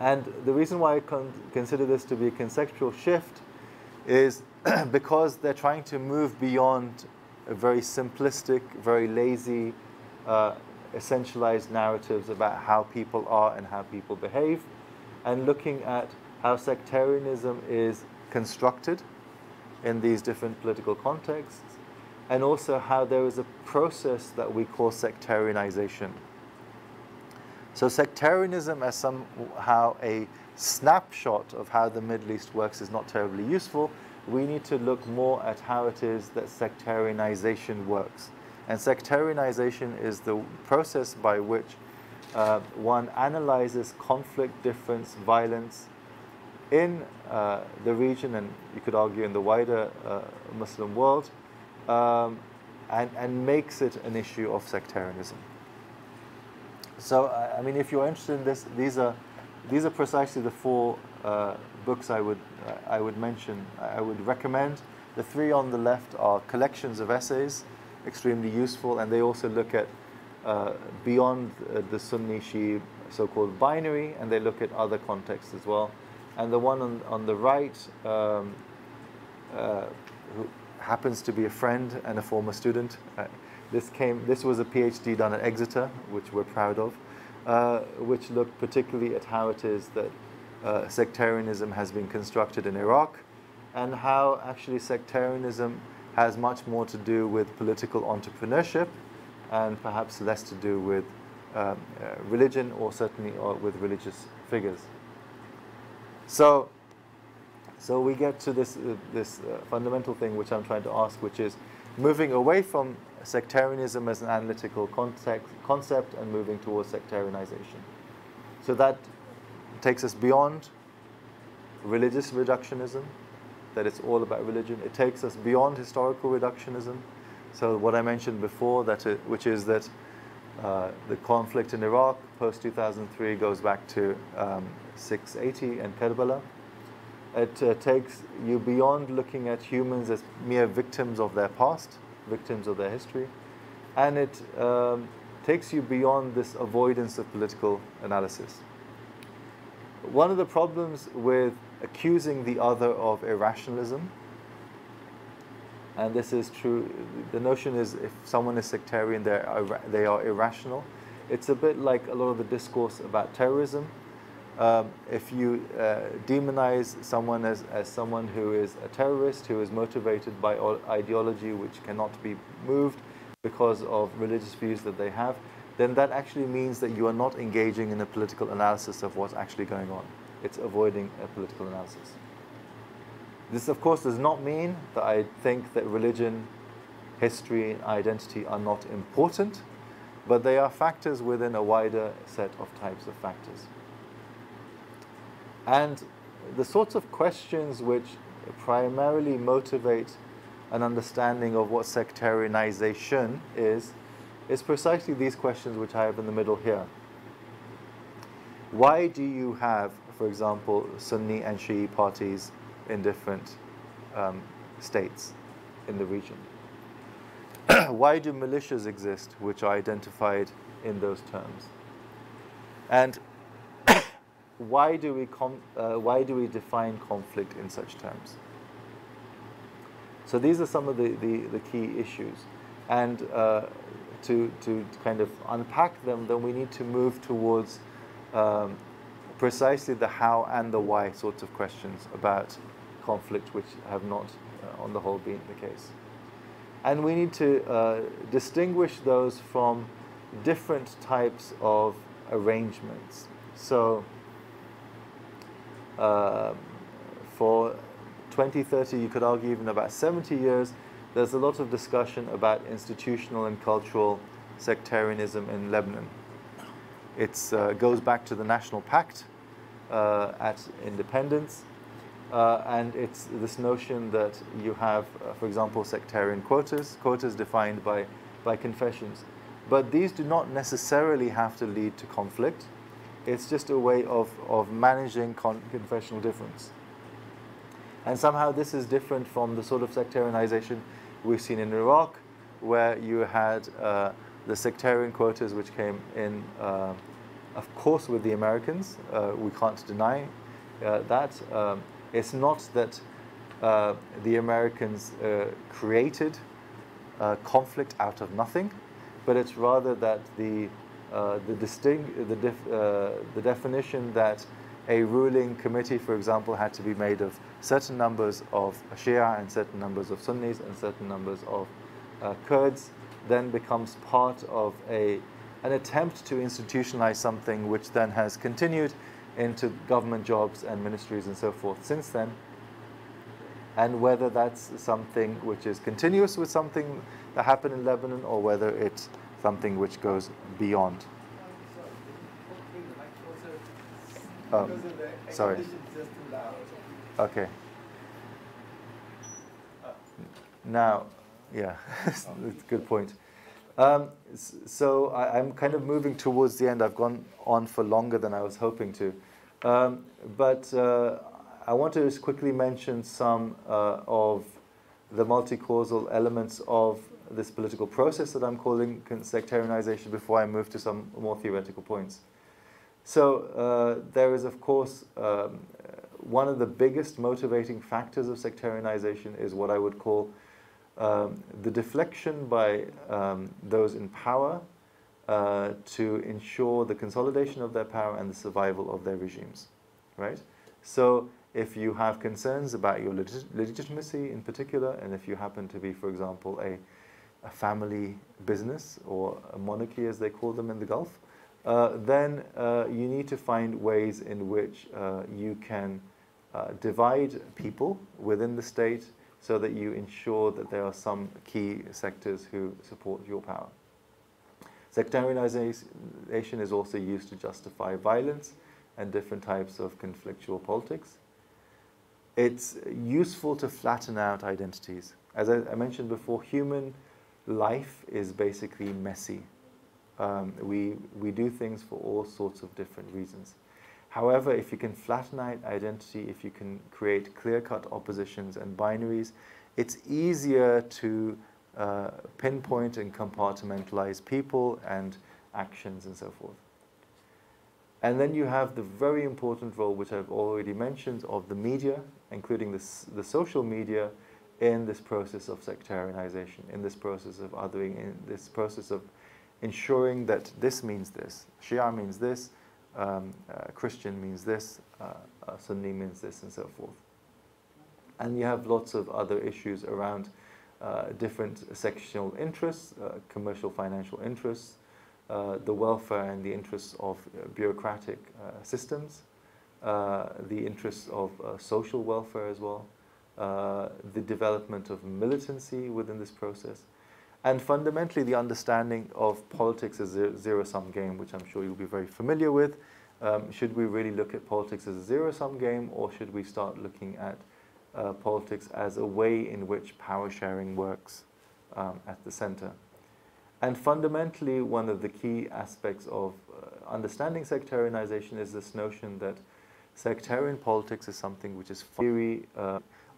And the reason why I consider this to be a conceptual shift is because they're trying to move beyond a very simplistic, very lazy, essentialized narratives about how people are and how people behave, and looking at how sectarianism is constructed in these different political contexts, and also how there is a process that we call sectarianization. So sectarianism as somehow a snapshot of how the Middle East works is not terribly useful. We need to look more at how it is that sectarianization works. And sectarianization is the process by which one analyzes conflict, difference, violence in the region, and you could argue in the wider Muslim world, and makes it an issue of sectarianism. So, I mean, if you're interested in this, these are precisely the four books I would mention. I would recommend. The three on the left are collections of essays, extremely useful, and they also look at beyond the Sunni-Shia so-called binary, and they look at other contexts as well. And the one on the right, who happens to be a friend and a former student. This was a PhD done at Exeter, which we're proud of, which looked particularly at how it is that sectarianism has been constructed in Iraq, and how actually sectarianism has much more to do with political entrepreneurship and perhaps less to do with religion, or certainly with religious figures. So we get to this fundamental thing which I'm trying to ask, which is moving away from sectarianism as an analytical concept and moving towards sectarianization. So that takes us beyond religious reductionism, that it's all about religion. It takes us beyond historical reductionism. So what I mentioned before, which is that the conflict in Iraq post-2003 goes back to 680 and Karbala. It takes you beyond looking at humans as mere victims of their past, victims of their history, and it takes you beyond this avoidance of political analysis. One of the problems with accusing the other of irrationalism, and this is true, the notion is if someone is sectarian, they are irrational. It's a bit like a lot of the discourse about terrorism. If you demonize someone as someone who is a terrorist, who is motivated by ideology which cannot be moved because of religious views that they have, then that actually means that you are not engaging in a political analysis of what's actually going on. It's avoiding a political analysis. This, of course, does not mean that I think that religion, history, and identity are not important, but they are factors within a wider set of types of factors. And the sorts of questions which primarily motivate an understanding of what sectarianization is precisely these questions which I have in the middle here. Why do you have, for example, Sunni and Shia parties in different states in the region? Why do militias exist which are identified in those terms? And why do we define conflict in such terms? So these are some of the key issues, and to kind of unpack them, then we need to move towards precisely the how and the why sorts of questions about conflict, which have not, on the whole, been the case. And we need to distinguish those from different types of arrangements. So for 20, 30, you could argue even about 70 years, there's a lot of discussion about institutional and cultural sectarianism in Lebanon. It goes back to the National Pact at independence, and it's this notion that you have, for example, sectarian quotas defined by confessions. But these do not necessarily have to lead to conflict. It's just a way of managing confessional difference. And somehow this is different from the sort of sectarianization we've seen in Iraq, where you had the sectarian quotas which came in of course, with the Americans. We can't deny that. It's not that the Americans created conflict out of nothing, but it's rather that the definition that a ruling committee, for example, had to be made of certain numbers of Shia and certain numbers of Sunnis and certain numbers of Kurds, then becomes part of an attempt to institutionalize something which then has continued into government jobs and ministries and so forth since then. And whether that's something which is continuous with something that happened in Lebanon, or whether it's something which goes beyond. Oh, sorry. Okay. Now, yeah, that's a good point. So I'm kind of moving towards the end. I've gone on for longer than I was hoping to. But I want to just quickly mention some of the multi-causal elements of this political process that I'm calling sectarianization before I move to some more theoretical points. So there is, of course, one of the biggest motivating factors of sectarianization is what I would call the deflection by those in power to ensure the consolidation of their power and the survival of their regimes, right? So if you have concerns about your legitimacy in particular, and if you happen to be, for example, a family business or a monarchy, as they call them in the Gulf, then you need to find ways in which you can divide people within the state so that you ensure that there are some key sectors who support your power. Sectarianization is also used to justify violence and different types of conflictual politics. It's useful to flatten out identities. As I mentioned before, human life is basically messy. We do things for all sorts of different reasons. However, if you can flatten out identity, if you can create clear-cut oppositions and binaries, it's easier to pinpoint and compartmentalize people and actions and so forth. And then you have the very important role, which I've already mentioned, of the media, including the social media, in this process of sectarianization, in this process of othering, in this process of ensuring that this means this, Shia means this, Christian means this, Sunni means this, and so forth. And you have lots of other issues around different sectional interests, commercial, financial interests, the welfare and the interests of bureaucratic systems, the interests of social welfare as well, the development of militancy within this process, and fundamentally the understanding of politics as a zero-sum game, which I'm sure you'll be very familiar with. Should we really look at politics as a zero-sum game, or should we start looking at politics as a way in which power sharing works at the center? And fundamentally, one of the key aspects of understanding sectarianization is this notion that sectarian politics is something which is theory,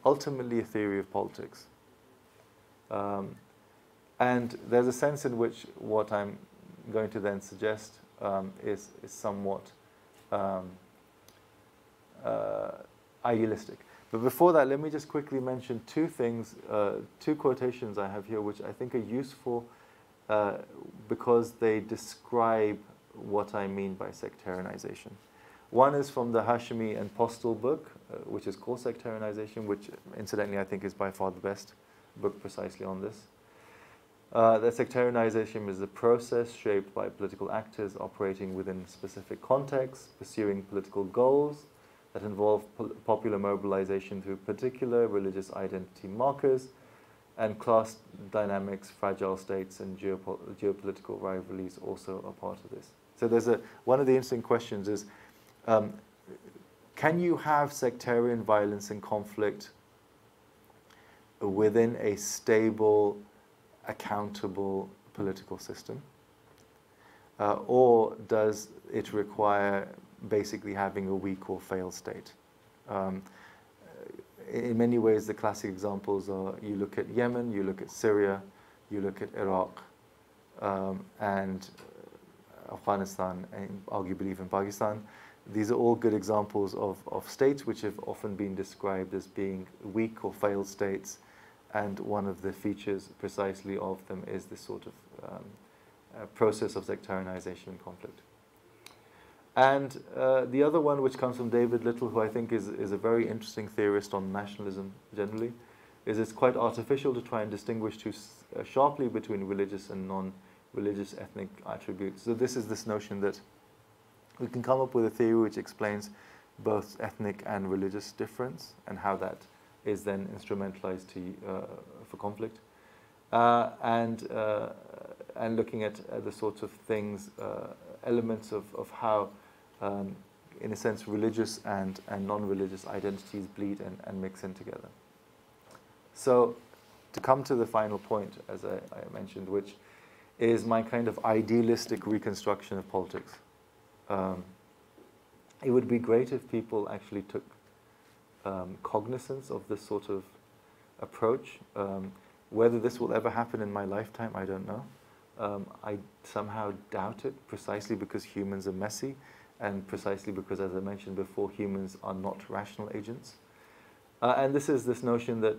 ultimately a theory of politics. And there's a sense in which what I'm going to then suggest is somewhat idealistic. But before that, let me just quickly mention two things, two quotations I have here, which I think are useful because they describe what I mean by sectarianization. One is from the Hashemi and Postel book, which is called Sectarianization, which incidentally I think is by far the best book precisely on this. That sectarianization is a process shaped by political actors operating within specific contexts, pursuing political goals that involve popular mobilization through particular religious identity markers, and class dynamics, fragile states, and geopolitical rivalries also are part of this. So there's one of the interesting questions is, can you have sectarian violence and conflict within a stable, accountable political system? Or does it require basically having a weak or failed state? In many ways, the classic examples are, you look at Yemen, you look at Syria, you look at Iraq, and Afghanistan, and arguably even Pakistan. These are all good examples of states which have often been described as being weak or failed states, and one of the features precisely of them is this sort of process of sectarianization and conflict. And the other one, which comes from David Little, who I think is a very interesting theorist on nationalism generally, is it's quite artificial to try and distinguish too sharply between religious and non-religious ethnic attributes. So this is this notion that we can come up with a theory which explains both ethnic and religious difference and how that is then instrumentalized for conflict. And looking at the sorts of things, elements of how, in a sense, religious and non-religious identities bleed and mix in together. So, to come to the final point, as I mentioned, which is my kind of idealistic reconstruction of politics. It would be great if people actually took cognizance of this sort of approach. Whether this will ever happen in my lifetime, I don't know. I somehow doubt it, precisely because humans are messy, and precisely because, as I mentioned before, humans are not rational agents. And this is this notion that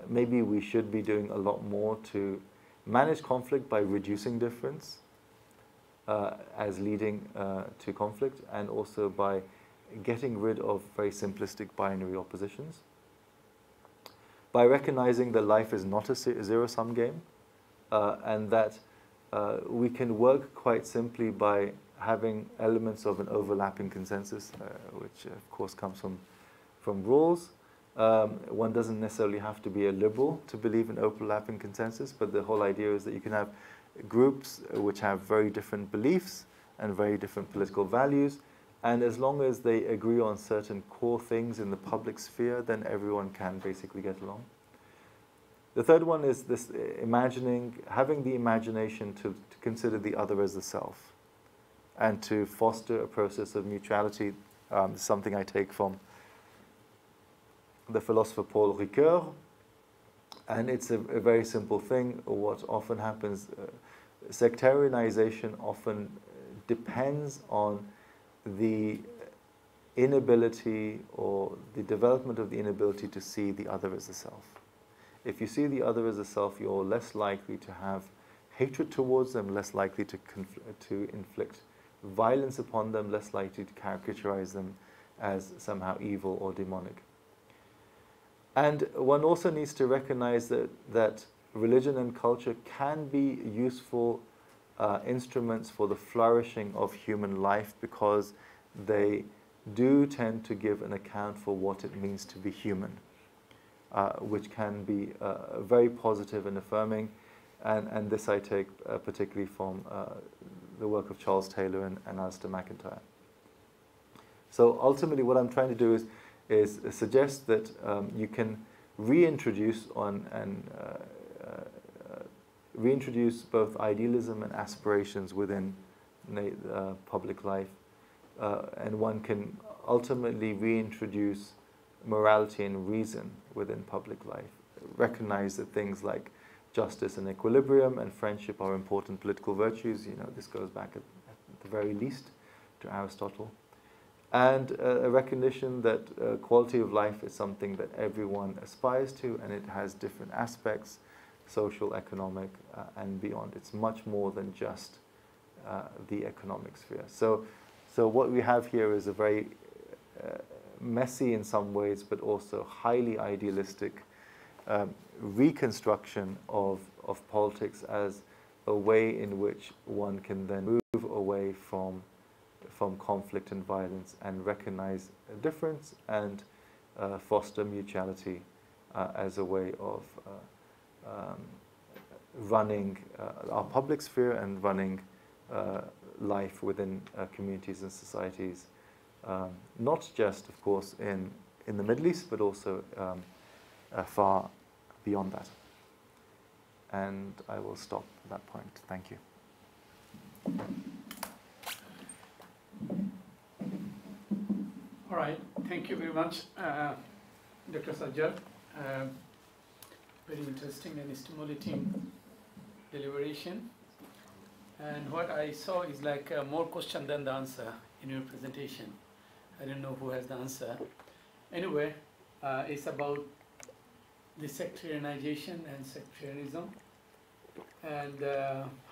maybe we should be doing a lot more to manage conflict by reducing difference as leading to conflict, and also by getting rid of very simplistic binary oppositions. By recognizing that life is not a zero-sum game, and that we can work quite simply by having elements of an overlapping consensus, which of course comes from rules. One doesn't necessarily have to be a liberal to believe in overlapping consensus, but the whole idea is that you can have groups which have very different beliefs and very different political values, and as long as they agree on certain core things in the public sphere, then everyone can basically get along. The third one is this having the imagination to consider the other as the self, and to foster a process of mutuality. Something I take from the philosopher Paul Ricoeur, and it's a very simple thing. What often happens, sectarianization often depends on the inability, or the development of the inability, to see the other as the self. If you see the other as a self, you're less likely to have hatred towards them, less likely to inflict violence upon them, less likely to caricaturize them as somehow evil or demonic. And one also needs to recognize that religion and culture can be useful instruments for the flourishing of human life, because they do tend to give an account for what it means to be human, which can be very positive and affirming. And this I take particularly from the work of Charles Taylor and Alistair McIntyre. So ultimately what I'm trying to do is suggest that you can reintroduce reintroduce both idealism and aspirations within public life, and one can ultimately reintroduce morality and reason within public life. Recognize that things like justice and equilibrium and friendship are important political virtues. This goes back at the very least to Aristotle. And a recognition that quality of life is something that everyone aspires to, and it has different aspects, social, economic, and beyond. It's much more than just the economic sphere. So what we have here is a very messy in some ways, but also highly idealistic reconstruction of politics as a way in which one can then move away from conflict and violence, and recognize a difference, and foster mutuality as a way of running our public sphere and running life within communities and societies, not just, of course, in the Middle East, but also far beyond that. And I will stop at that point. Thank you. All right, thank you very much, Dr. SAJJAD. Very interesting and stimulating deliberation. And what I saw is like more question than the answer in your presentation. I don't know who has the answer. Anyway, it's about the sectarianization and sectarianism, and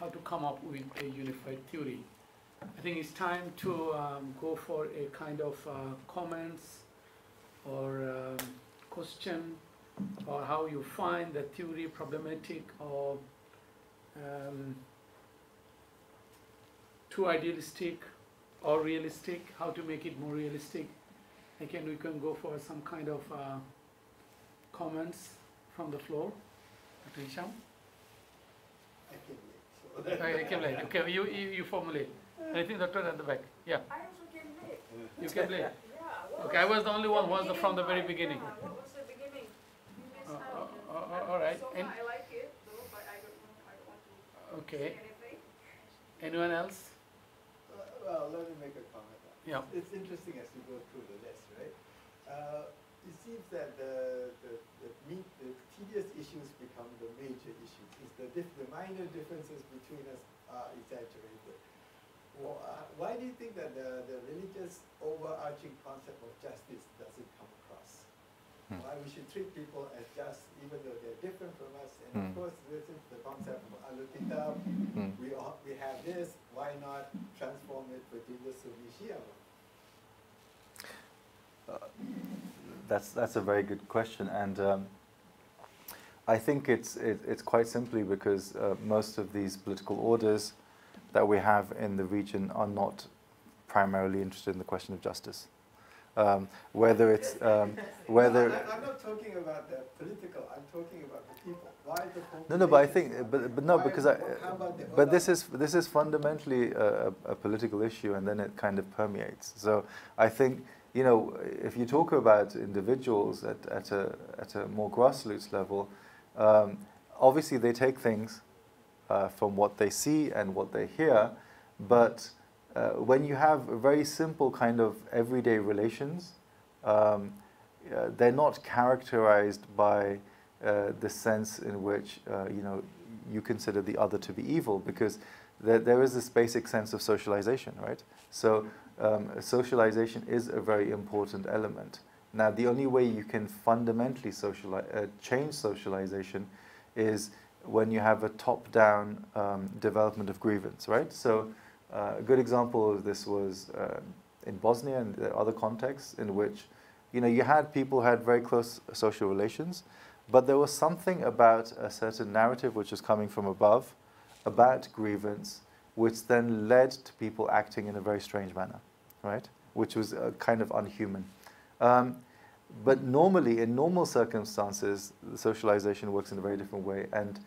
how to come up with a unified theory. I think it's time to go for a kind of comments or question, or how you find the theory problematic or too idealistic or realistic, how to make it more realistic. Again, we can go for some kind of comments from the floor. Dr. Hisham? I came late. Okay, you formulate. Anything, doctor, at the back? Yeah. I also came late. You came late? Yeah. Okay, I was the only one who was from the very beginning. What was the beginning? You missed out. All right. So far, I like it, though, but I don't know. I don't want to Okay. say anything. Anyone else? Well, let me make a comment. Yeah. It's interesting as you go through the list, right? It seems that the tedious issues become the major issues. It's the minor differences between us are exaggerated. Well, why do you think that the religious overarching concept of justice doesn't come across? Why we should treat people as just, even though they're different from us? And of course, this is the concept of Al-Kitab. We have this. Why not transform it for Jesus of Shia? That's a very good question, and I think it's quite simply because most of these political orders that we have in the region are not primarily interested in the question of justice. Whether it's whether I'm not talking about the political. I'm talking about the people. Why the no, but I think, but no, because but this is fundamentally a political issue, and then it kind of permeates. So I think, you know, if you talk about individuals at a more grassroots level, obviously they take things from what they see and what they hear, but when you have very simple kind of everyday relations, they're not characterized by the sense in which you know, you consider the other to be evil, because there is this basic sense of socialization, right? So socialization is a very important element. Now, the only way you can fundamentally change socialization is when you have a top-down development of grievance, right? So a good example of this was in Bosnia and other contexts in which, you know, you had people who had very close social relations, but there was something about a certain narrative which was coming from above about grievance, which then led to people acting in a very strange manner, right? Which was kind of unhuman. But normally, in normal circumstances, the socialization works in a very different way. And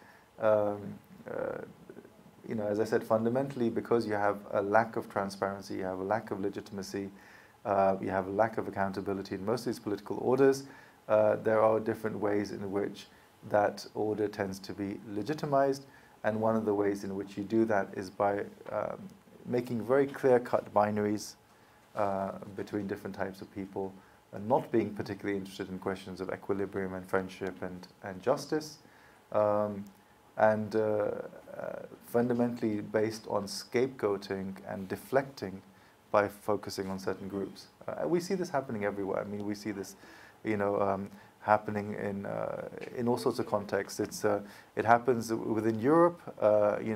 you know, as I said, fundamentally, because you have a lack of transparency, you have a lack of legitimacy, you have a lack of accountability in most of these political orders, there are different ways in which that order tends to be legitimized. And one of the ways in which you do that is by making very clear-cut binaries between different types of people, and not being particularly interested in questions of equilibrium and friendship and justice, and fundamentally based on scapegoating and deflecting by focusing on certain groups. We see this happening everywhere. I mean, we see this, you know, happening in all sorts of contexts. It happens within Europe. You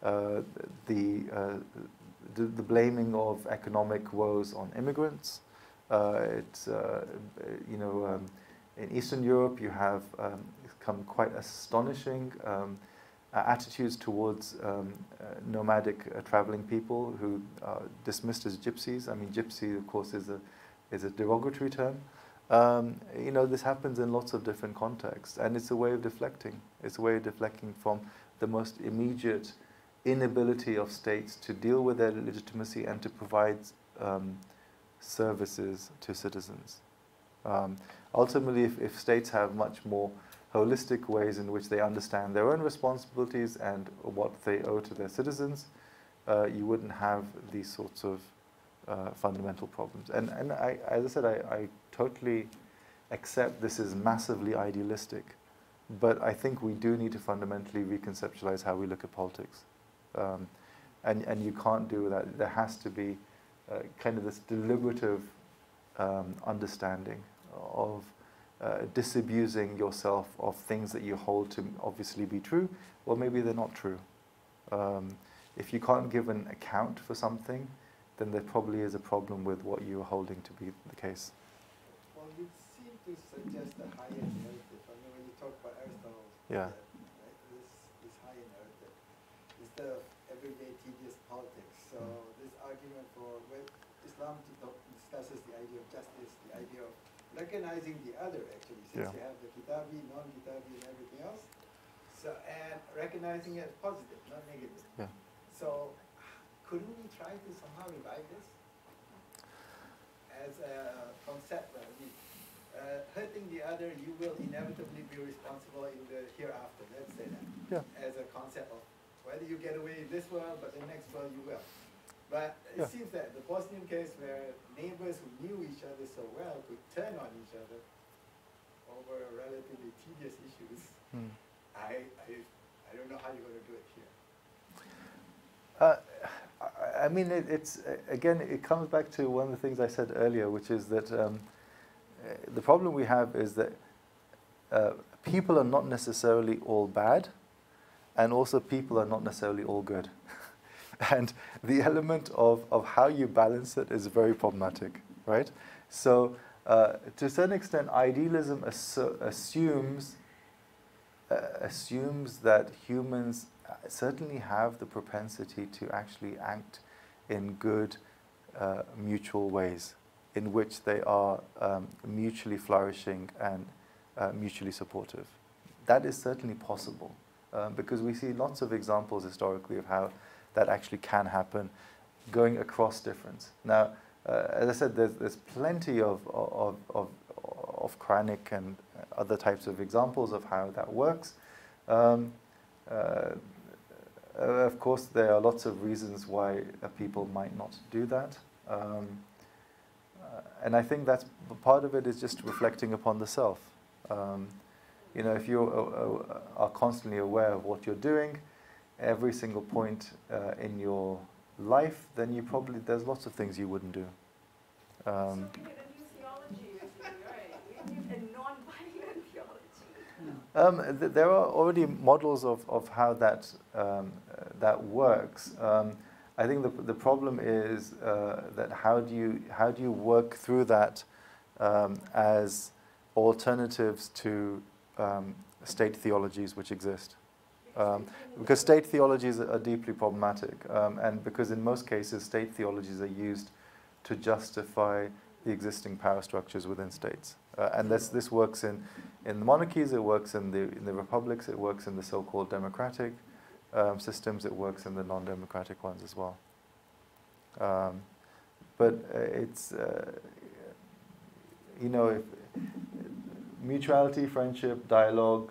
know, the blaming of economic woes on immigrants. It's you know, in Eastern Europe you have come quite astonishing attitudes towards nomadic traveling people who are dismissed as gypsies. I mean, gypsy, of course, is a derogatory term. You know, this happens in lots of different contexts, and it's a way of deflecting. It's a way of deflecting from the most immediate inability of states to deal with their legitimacy and to provide services to citizens. Ultimately, if states have much more holistic ways in which they understand their own responsibilities and what they owe to their citizens, you wouldn't have these sorts of fundamental problems. And as I said, I totally accept this is massively idealistic, but I think we do need to fundamentally reconceptualize how we look at politics. and you can't do that. There has to be kind of this deliberative understanding of disabusing yourself of things that you hold to obviously be true, or maybe they're not true. If you can't give an account for something, then there probably is a problem with what you're holding to be the case. Well, you seem to suggest a higher narrative. I mean, when you talk about Aristotle, Yeah. right, this higher narrative, instead of everyday tedious politics. So this argument for when Islam discusses the idea of justice, the idea of recognizing the other, actually, since you have the kitabi, non-kitabi, and everything else. So, and recognizing it as positive, not negative. Yeah. So, couldn't we try to somehow revive this as a concept? I mean, hurting the other, you will inevitably be responsible in the hereafter. Let's say that. Yeah. As a concept of whether you get away in this world, but the next world you will. But it seems that the Bosnian case, where neighbors who knew each other so well could turn on each other over relatively tedious issues. I don't know how you're going to do it here. I mean, it's again, it comes back to one of the things I said earlier, which is that the problem we have is that people are not necessarily all bad, and also people are not necessarily all good. And the element of how you balance it is very problematic, right? So to a certain extent, idealism assumes that humans certainly have the propensity to actually act in good mutual ways, in which they are mutually flourishing and mutually supportive. That is certainly possible, because we see lots of examples historically of how that actually can happen, going across difference. Now, as I said, there's plenty of Quranic and other types of examples of how that works. Of course, there are lots of reasons why people might not do that. And I think that's part of it is just reflecting upon the self. You know, if you are constantly aware of what you're doing, every single point in your life, then there's lots of things you wouldn't do. So we need a new theology, right? We need a non-violent theology. There are already models of how that works. I think the problem is that how do you work through that as alternatives to state theologies which exist? Because state theologies are deeply problematic, and because in most cases state theologies are used to justify the existing power structures within states. And this works in the monarchies, it works in the republics, it works in the so-called democratic systems, it works in the non-democratic ones as well. But it's, you know, mutuality, friendship, dialogue,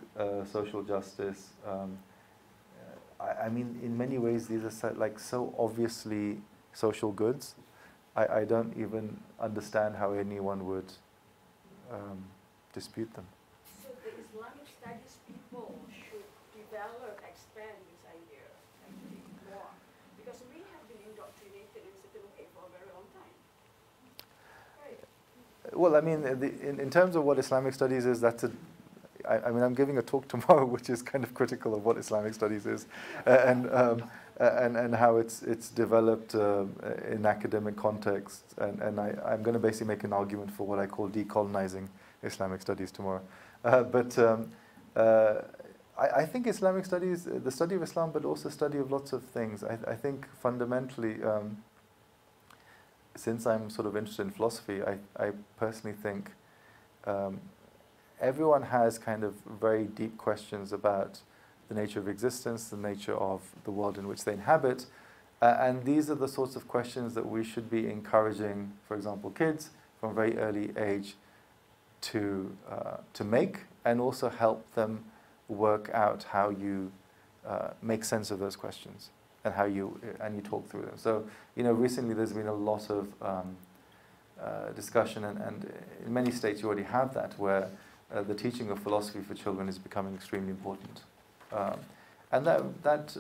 social justice, I mean, in many ways, these are so obviously social goods. I don't even understand how anyone would dispute them. So the Islamic studies people should develop, expand this idea actually more, because we have been indoctrinated in certain way for a very long time. Right. Well, I mean, in terms of what Islamic studies is, I mean, I'm giving a talk tomorrow, which is kind of critical of what Islamic studies is, and how it's developed in academic contexts, and I'm going to basically make an argument for what I call decolonizing Islamic studies tomorrow. But I think Islamic studies, the study of Islam, but also study of lots of things. I think fundamentally, since I'm sort of interested in philosophy, I personally think everyone has kind of very deep questions about the nature of existence, the nature of the world in which they inhabit, and these are the sorts of questions that we should be encouraging, for example, kids from a very early age to make, and also help them work out how you make sense of those questions and how you talk through them. So, you know, recently there's been a lot of discussion, and in many states you already have that, where the teaching of philosophy for children is becoming extremely important. And that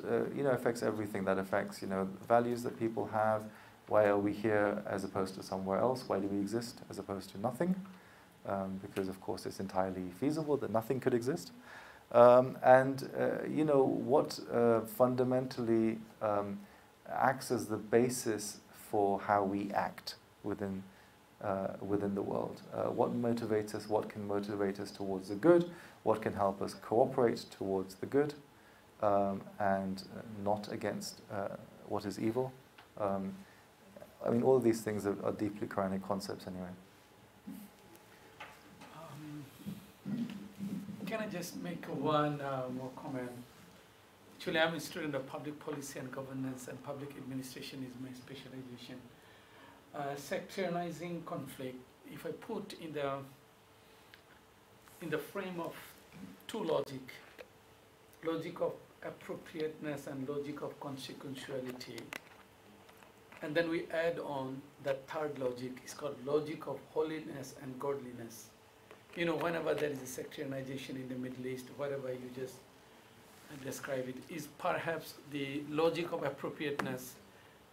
affects everything. That affects, the values that people have. Why are we here as opposed to somewhere else? Why do we exist as opposed to nothing? Because, of course, it's entirely feasible that nothing could exist. What fundamentally acts as the basis for how we act within the world. What motivates us? What can motivate us towards the good? What can help us cooperate towards the good and not against what is evil? All of these things are deeply Quranic concepts anyway. Can I just make one more comment? Actually, I'm a student of public policy and governance, and public administration is my specialization. Sectarianizing conflict, if I put in the frame of two logic of appropriateness and logic of consequentiality, and then we add on that third logic, it's called logic of holiness and godliness. Whenever there is a sectarianization in the Middle East, whatever you just describe it, is perhaps the logic of appropriateness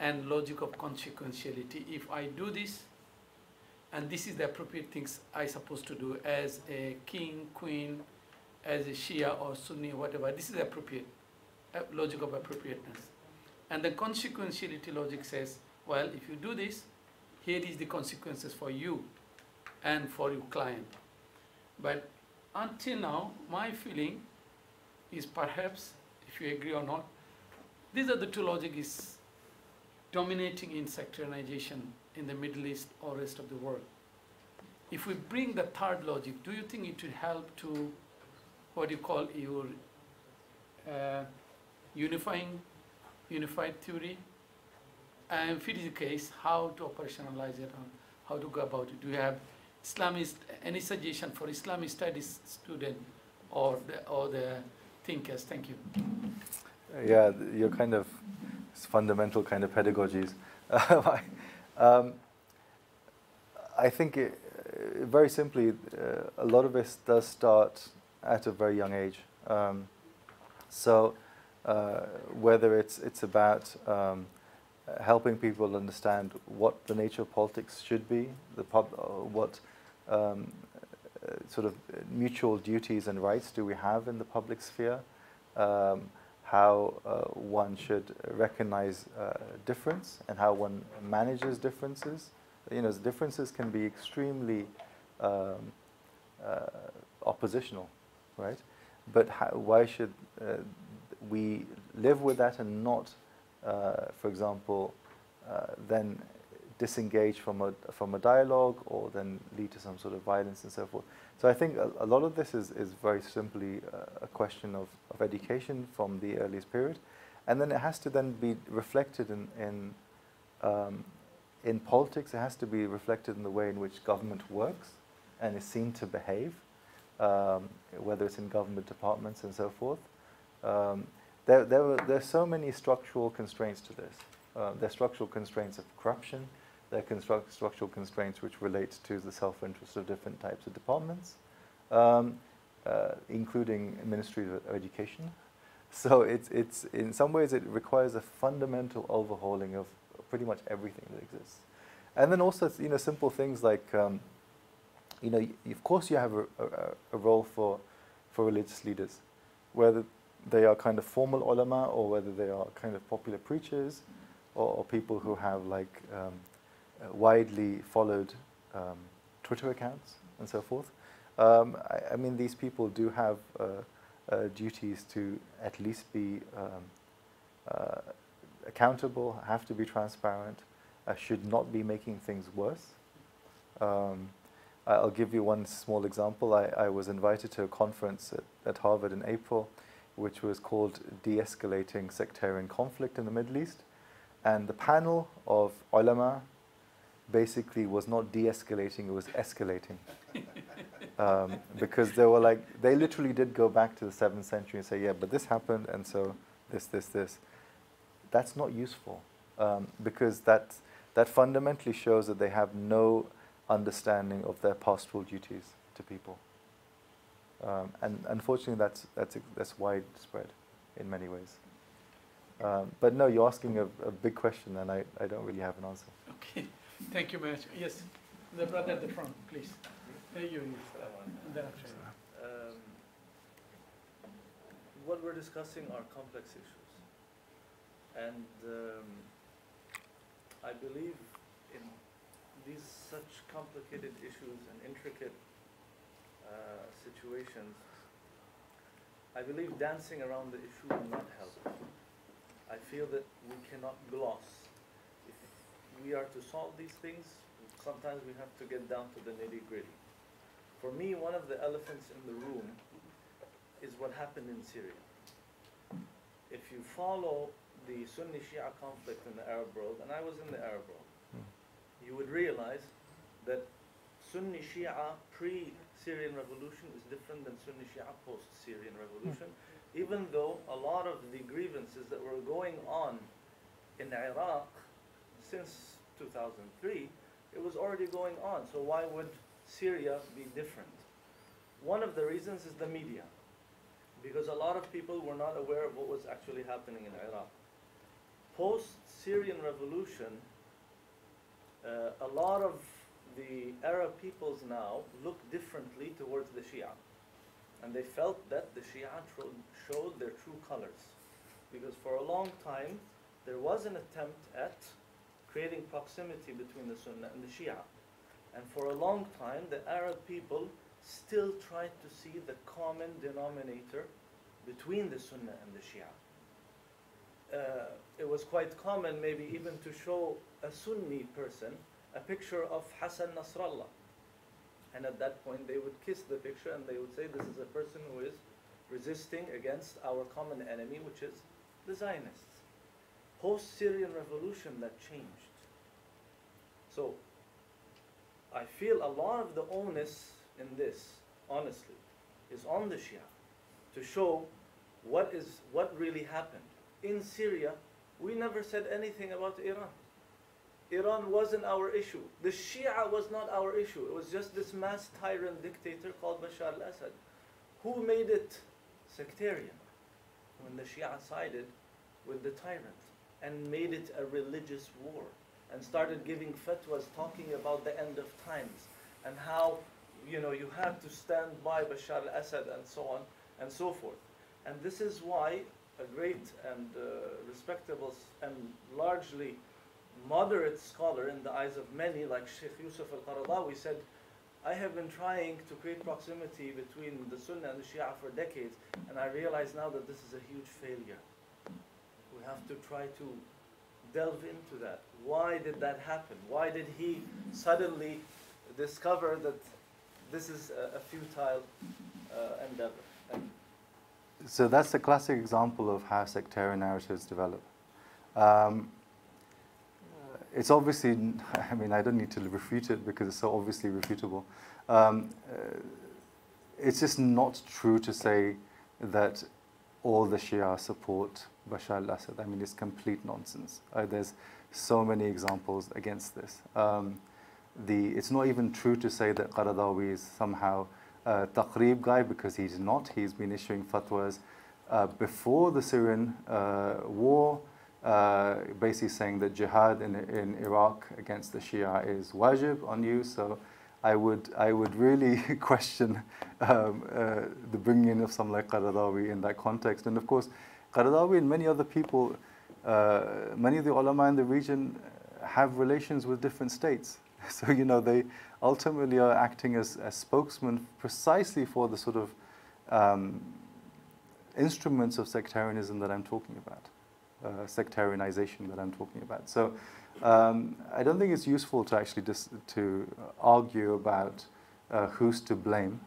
and logic of consequentiality. If I do this, and this is the appropriate things I supposed to do as a king, queen, as a Shia or Sunni, whatever, this is the appropriate logic of appropriateness. And the consequentiality logic says, well, if you do this, here is the consequences for you and for your client. But until now, my feeling is perhaps, if you agree or not, these are the two logic is dominating in sectarianization in the Middle East or rest of the world. If we bring the third logic, do you think it will help to, what you call your unified theory? And if it is the case, how to operationalize it, or how to go about it? Do you have Islamist, any suggestion for Islamic studies student or the thinkers? Thank you. Yeah, your kind of fundamental kind of pedagogies. I think very simply, a lot of this does start at a very young age. Whether it's about helping people understand what the nature of politics should be, what sort of mutual duties and rights do we have in the public sphere, how one should recognize difference and how one manages differences. Differences can be extremely oppositional, right? But why should we live with that and not, for example, then disengage from a dialogue or then lead to some sort of violence and so forth? So I think a lot of this is very simply a question of education from the earliest period, and then it has to then be reflected in politics. It has to be reflected in the way in which government works and is seen to behave, whether it's in government departments and so forth. There are so many structural constraints to this. There are structural constraints of corruption. There are structural constraints which relate to the self-interest of different types of departments, including ministries of education. So it's in some ways it requires a fundamental overhauling of pretty much everything that exists. And then also, simple things like, of course you have a role for religious leaders, whether they are kind of formal ulama or whether they are kind of popular preachers or people who have like widely followed Twitter accounts and so forth. I mean, these people do have duties to at least be accountable, have to be transparent, should not be making things worse. I'll give you one small example. I was invited to a conference at Harvard in April, which was called De-Escalating Sectarian Conflict in the Middle East. And the panel of ulama basically was not de-escalating, it was escalating. Because they were like, they literally did go back to the 7th century and say, yeah, but this happened, and so this. That's not useful, because that fundamentally shows that they have no understanding of their pastoral duties to people. And unfortunately, that's widespread. in many ways. But no, you're asking a big question, and I don't really have an answer. Okay, thank you very much. Yes, the brother at the front, please. You, and then after you. What we're discussing are complex issues, and I believe in these such complicated issues and intricate situations, I believe dancing around the issue will not help. I feel that we cannot gloss. If we are to solve these things, sometimes we have to get down to the nitty-gritty. For me, one of the elephants in the room is what happened in Syria. If you follow the Sunni-Shia conflict in the Arab world, and I was in the Arab world, you would realize that Sunni-Shia pre-Syrian revolution is different than Sunni-Shia post-Syrian revolution, even though a lot of the grievances that were going on in Iraq since 2003, it was already going on. So why would Syria be different? One of the reasons is the media, because a lot of people were not aware of what was actually happening in Iraq. Post-Syrian revolution, a lot of the Arab peoples now look differently towards the Shia. And they felt that the Shia showed their true colors. Because for a long time, there was an attempt at creating proximity between the Sunnah and the Shia. And for a long time, the Arab people still tried to see the common denominator between the Sunnah and the Shia. It was quite common maybe even to show a Sunni person a picture of Hassan Nasrallah. And at that point they would kiss the picture and they would say, this is a person who is resisting against our common enemy, which is the Zionists. Post-Syrian revolution, that changed. So I feel a lot of the onus in this, honestly, is on the Shia to show what really happened. In Syria, we never said anything about Iran. Iran wasn't our issue. The Shia was not our issue. It was just this mass tyrant dictator called Bashar al-Assad. Who made it sectarian? When the Shia sided with the tyrant and made it a religious war and started giving fatwas talking about the end of times and how, you know, you have to stand by Bashar al-Assad and so on and so forth. And this is why a great and respectable and largely moderate scholar in the eyes of many, like Sheikh Yusuf al-Qaradawi, said, I have been trying to create proximity between the Sunnah and the Shia for decades, and I realize now that this is a huge failure. We have to try to delve into that. Why did that happen? Why did he suddenly discover that this is a futile endeavor? Thank you. So that's a classic example of how sectarian narratives develop. It's obviously, I mean, I don't need to refute it because it's so obviously refutable. It's just not true to say that all the Shia support Bashar al-Assad. I mean, it's complete nonsense. There's so many examples against this. It's not even true to say that Qaradawi is somehow a taqreeb guy, because he's not. He's been issuing fatwas before the Syrian war, basically saying that jihad in Iraq against the Shia is wajib on you. So I would really question the bringing in of someone like Qaradawi in that context. And of course, Qaradawi and many other people, many of the ulama in the region have relations with different states. So, you know, they ultimately are acting as spokesmen precisely for the sort of instruments of sectarianism that I'm talking about, sectarianization that I'm talking about. So I don't think it's useful to actually to argue about who's to blame.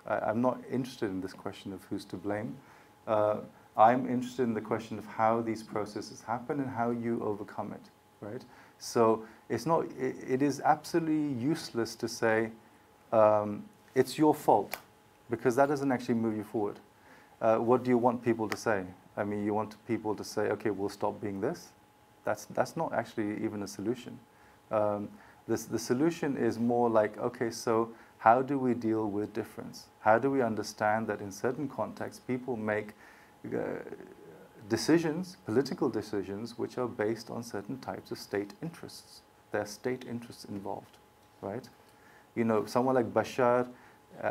I'm not interested in this question of who's to blame. I'm interested in the question of how these processes happen and how you overcome it, right? So it's not, it is absolutely useless to say it's your fault, because that doesn't actually move you forward. What do you want people to say? I mean, you want people to say, okay, we'll stop being this? That's not actually even a solution. The solution is more like, okay, so how do we deal with difference? How do we understand that in certain contexts people make decisions, political decisions, which are based on certain types of state interests. There are state interests involved, right? You know, someone like Bashar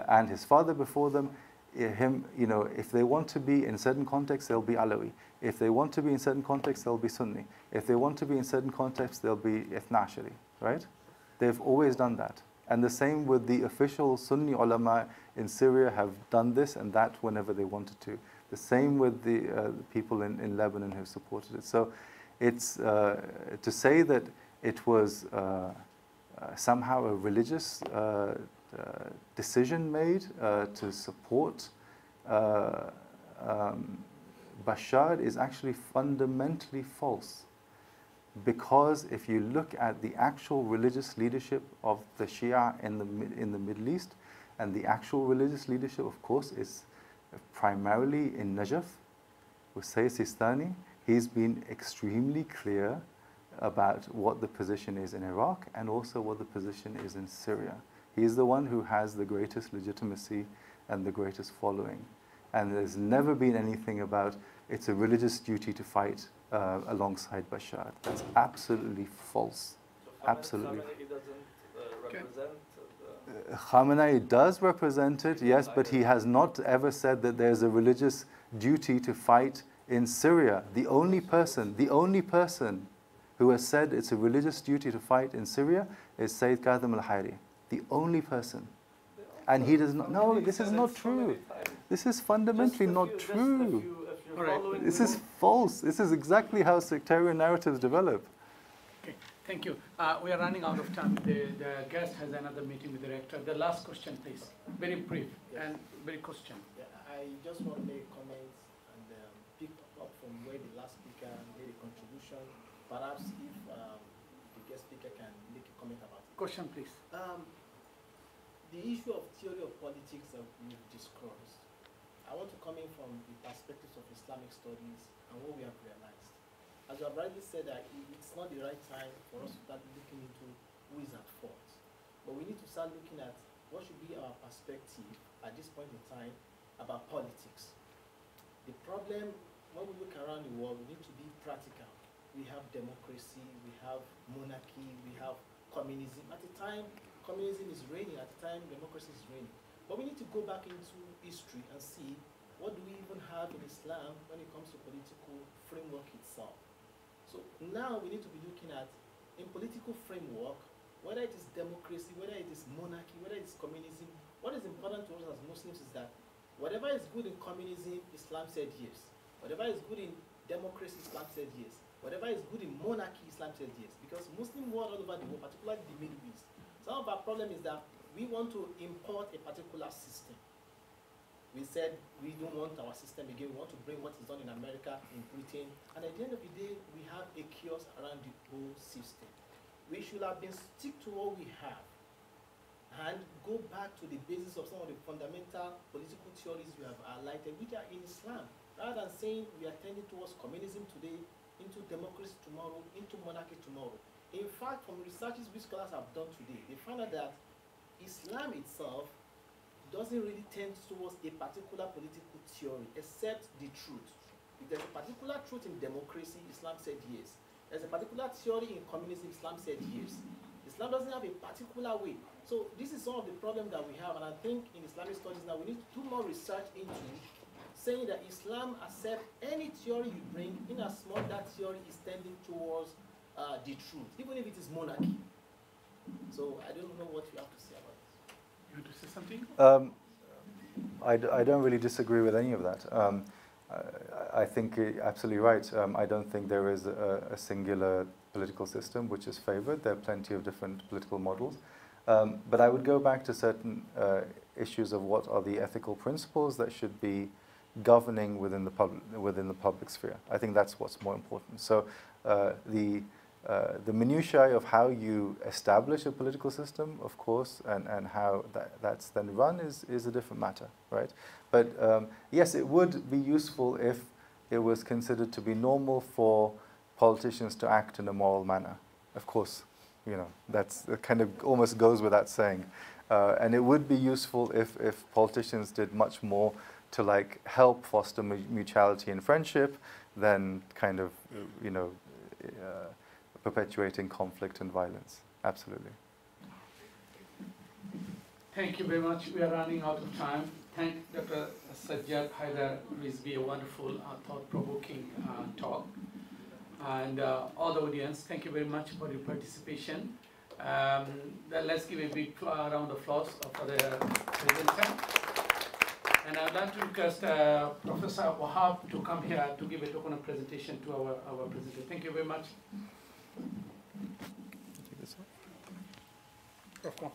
and his father before them, you know, if they want to be in certain contexts, they'll be Alawi. If they want to be in certain contexts, they'll be Sunni. If they want to be in certain contexts, they'll be Ithna Ashari, right? They've always done that. And the same with the official Sunni ulama in Syria have done this and that whenever they wanted to. The same with the people in Lebanon who supported it. So it's to say that it was somehow a religious decision made to support Bashar is actually fundamentally false. Because if you look at the actual religious leadership of the Shia in the Middle East, and the actual religious leadership, of course, is primarily in Najaf with Sayyid Sistani, he's been extremely clear about what the position is in Iraq and also what the position is in Syria. He's the one who has the greatest legitimacy and the greatest following. And there's never been anything about it's a religious duty to fight alongside Bashar. That's absolutely false. So Absolutely. Khamenei doesn't represent Khamenei does represent it, yes, but he has not ever said that there's a religious duty to fight in Syria. The only person who has said it's a religious duty to fight in Syria is Sayyid Kadhim al-Hayri. The only person. And he does not, no, this is not true. This is fundamentally not true. This is false. This is exactly how sectarian narratives develop. Okay, thank you. We are running out of time. The guest has another meeting with the rector. The last question, please. Very brief and very question. Yeah, I just want to make comments and pick up from where the last speaker made a contribution. Perhaps if the guest speaker can make a comment about it. Question, please. The issue of theory of politics that we've discussed, I want to come in from the perspectives of Islamic studies and what we have realized. As you have rightly said, that it's not the right time for us to start looking into who is at fault. But we need to start looking at what should be our perspective at this point in time about politics. The problem, when we look around the world, we need to be practical. We have democracy, we have monarchy, we have communism. At the time, communism is reigning. At the time, democracy is reigning. But we need to go back into history and see what do we even have in Islam when it comes to political framework itself. So now we need to be looking at, in political framework, whether it is democracy, whether it is monarchy, whether it is communism, what is important to us as Muslims is that whatever is good in communism, Islam said yes. Whatever is good in democracy, Islam said yes. Whatever is good in monarchy, Islam said yes. Because Muslim world all over the world, particularly the Middle East, some of our problem is that we want to import a particular system. We said we don't want our system again. We want to bring what is done in America, in Britain. And at the end of the day, we have a chaos around the whole system. We should have been stick to what we have and go back to the basis of some of the fundamental political theories we have highlighted, which are in Islam. Rather than saying we are tending towards communism today, into democracy tomorrow, into monarchy tomorrow. In fact, from researches which scholars have done today, they found out that Islam itself doesn't really tend towards a particular political theory, except the truth. If there's a particular truth in democracy, Islam said yes. There's a particular theory in communism, Islam said yes. Islam doesn't have a particular way. So this is some of the problem that we have, and I think in Islamic studies now we need to do more research into saying that Islam accepts any theory you bring, in as much that theory is tending towards the truth, even if it is monarchy. So I don't know what you have to say about this. You want to say something? I don't really disagree with any of that. I think you're absolutely right. I don't think there is a singular political system which is favored. There are plenty of different political models. But I would go back to certain issues of what are the ethical principles that should be governing within the public sphere. I think that's what's more important. So the minutiae of how you establish a political system, of course, and how that's then run is a different matter, right? But yes, it would be useful if it was considered to be normal for politicians to act in a moral manner. Of course, you know, that kind of almost goes without saying. And it would be useful if politicians did much more to like help foster mutuality and friendship than kind of, you know, perpetuating conflict and violence. Absolutely. Thank you very much. We are running out of time. Thank Dr. SAJJAD, HAYDER, RIZVI, a wonderful, thought-provoking talk. And all the audience, thank you very much for your participation. Then let's give a big round of applause for the presenter. And I'd like to request Professor Wahab to come here to give a token of presentation to our presenter. Thank you very much. Prof.